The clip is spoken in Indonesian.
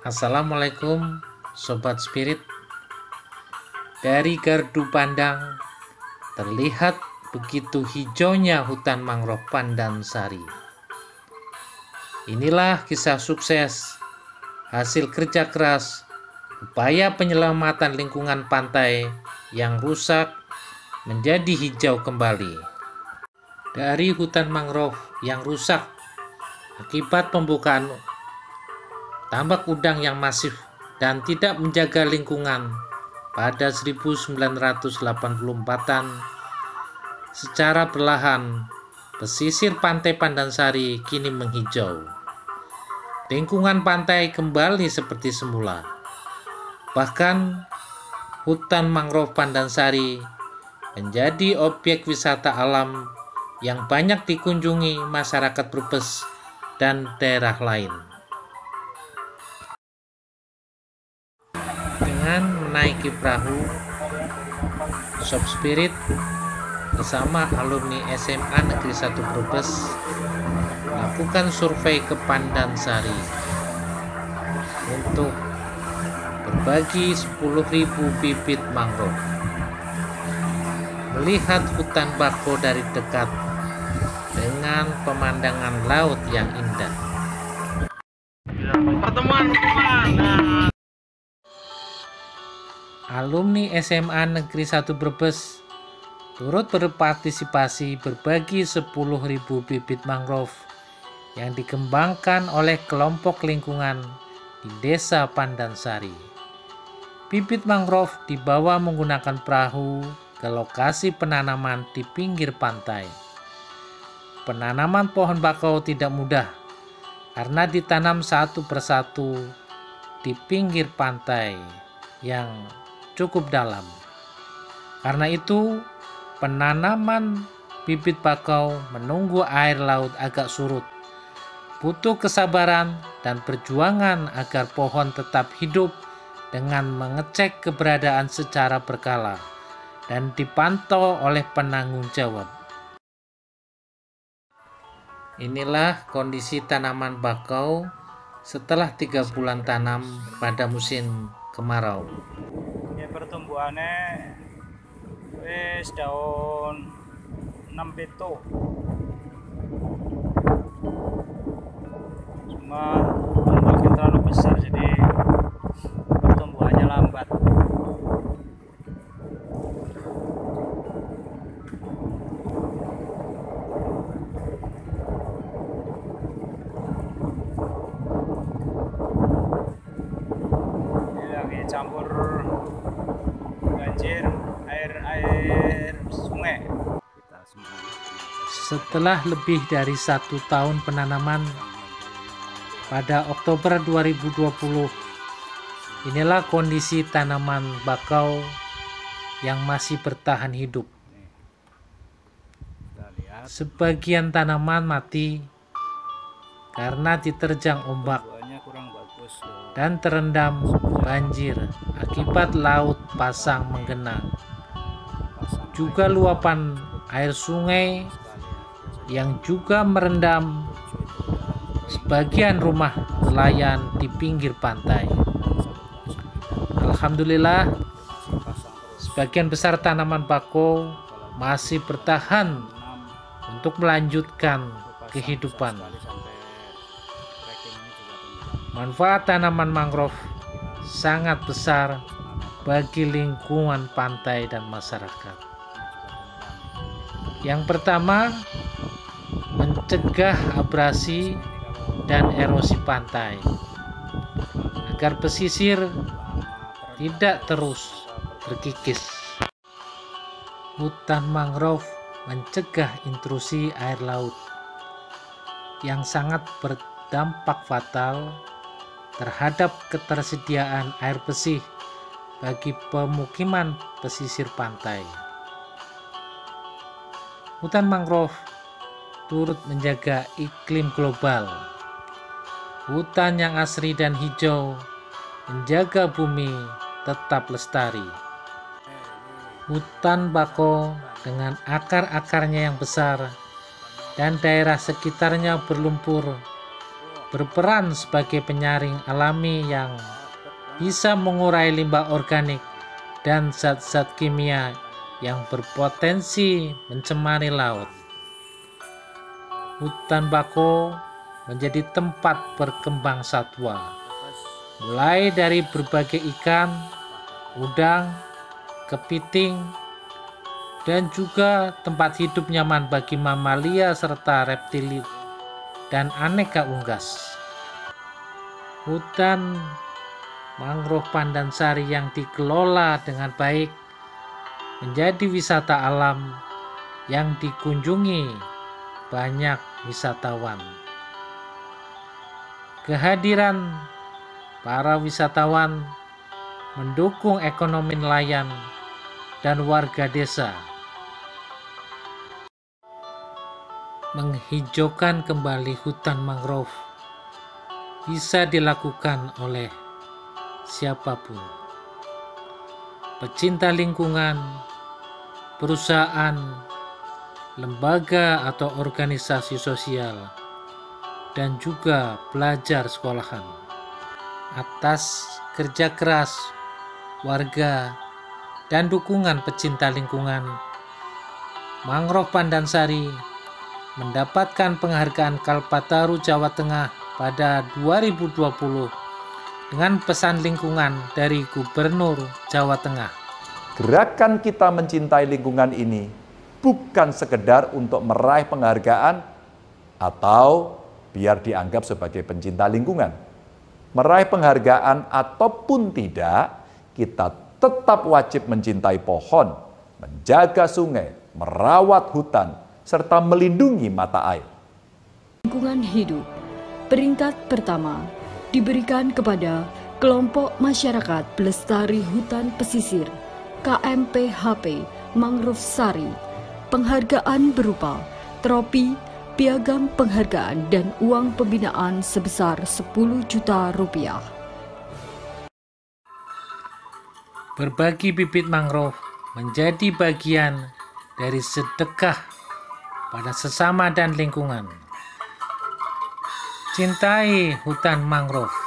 Assalamualaikum Sobat Spirit. Dari gardu pandang terlihat begitu hijaunya hutan mangrove Pandansari. Inilah kisah sukses, hasil kerja keras, upaya penyelamatan lingkungan pantai yang rusak menjadi hijau kembali. Dari hutan mangrove yang rusak akibat pembukaan tambak udang yang masif dan tidak menjaga lingkungan pada 1984-an, secara perlahan pesisir pantai Pandansari kini menghijau. Lingkungan pantai kembali seperti semula. Bahkan hutan mangrove Pandansari menjadi objek wisata alam yang banyak dikunjungi masyarakat Brebes dan daerah lain. Dengan menaiki perahu, Sob Spirit bersama alumni SMA Negeri 1 Brebes melakukan survei ke Pandansari untuk berbagi 10.000 bibit mangrove. Melihat hutan bako dari dekat dengan pemandangan laut yang indah. Alumni SMA Negeri 1 Brebes turut berpartisipasi berbagi 10.000 bibit mangrove yang dikembangkan oleh kelompok lingkungan di Desa Pandansari. Bibit mangrove dibawa menggunakan perahu ke lokasi penanaman di pinggir pantai. Penanaman pohon bakau tidak mudah karena ditanam satu persatu di pinggir pantai yang cukup dalam. Karena itu, penanaman bibit bakau menunggu air laut agak surut. Butuh kesabaran dan perjuangan agar pohon tetap hidup dengan mengecek keberadaan secara berkala dan dipantau oleh penanggung jawab. Inilah kondisi tanaman bakau setelah 3 bulan tanam pada musim kemarau. Ya, pertumbuhannya wis daun 6 pitu. Cuma ombaknya terlalu besar jadi pertumbuhannya lambat. Campur banjir air sungai. Setelah lebih dari 1 tahun penanaman, pada Oktober 2020, inilah kondisi tanaman bakau yang masih bertahan hidup. Sebagian tanaman mati karena diterjang ombak dan terendam banjir akibat laut pasang menggenang. Juga luapan air sungai yang juga merendam sebagian rumah nelayan di pinggir pantai. Alhamdulillah, sebagian besar tanaman bako masih bertahan untuk melanjutkan kehidupan. Manfaat tanaman mangrove sangat besar bagi lingkungan pantai dan masyarakat. Yang pertama, mencegah abrasi dan erosi pantai agar pesisir tidak terus berkikis. Hutan mangrove mencegah intrusi air laut yang sangat berdampak fatal terhadap ketersediaan air bersih bagi pemukiman pesisir pantai. Hutan mangrove turut menjaga iklim global. Hutan yang asri dan hijau menjaga bumi tetap lestari. Hutan bako dengan akar-akarnya yang besar dan daerah sekitarnya berlumpur berperan sebagai penyaring alami yang bisa mengurai limbah organik dan zat-zat kimia yang berpotensi mencemari laut. Hutan bako menjadi tempat berkembang satwa, mulai dari berbagai ikan, udang, kepiting, dan juga tempat hidup nyaman bagi mamalia serta reptilit dan aneka unggas. Hutan mangrove Pandansari yang dikelola dengan baik menjadi wisata alam yang dikunjungi banyak wisatawan. Kehadiran para wisatawan mendukung ekonomi nelayan dan warga desa. Menghijaukan kembali hutan mangrove bisa dilakukan oleh siapapun, pecinta lingkungan, perusahaan, lembaga atau organisasi sosial, dan juga pelajar sekolahan. Atas kerja keras warga dan dukungan pecinta lingkungan, Mangrove Pandansari mendapatkan penghargaan Kalpataru Jawa Tengah pada 2020 dengan pesan lingkungan dari Gubernur Jawa Tengah. Gerakan kita mencintai lingkungan ini bukan sekedar untuk meraih penghargaan atau biar dianggap sebagai pencinta lingkungan. Meraih penghargaan ataupun tidak, kita tetap wajib mencintai pohon, menjaga sungai, merawat hutan, serta melindungi mata air. Lingkungan hidup peringkat pertama diberikan kepada kelompok masyarakat pelestari hutan pesisir KMPHP Mangrove Sari. Penghargaan berupa tropi, piagam penghargaan, dan uang pembinaan sebesar 10 juta rupiah. Berbagi bibit mangrove menjadi bagian dari sedekah pada sesama dan lingkungan. Cintai hutan mangrove.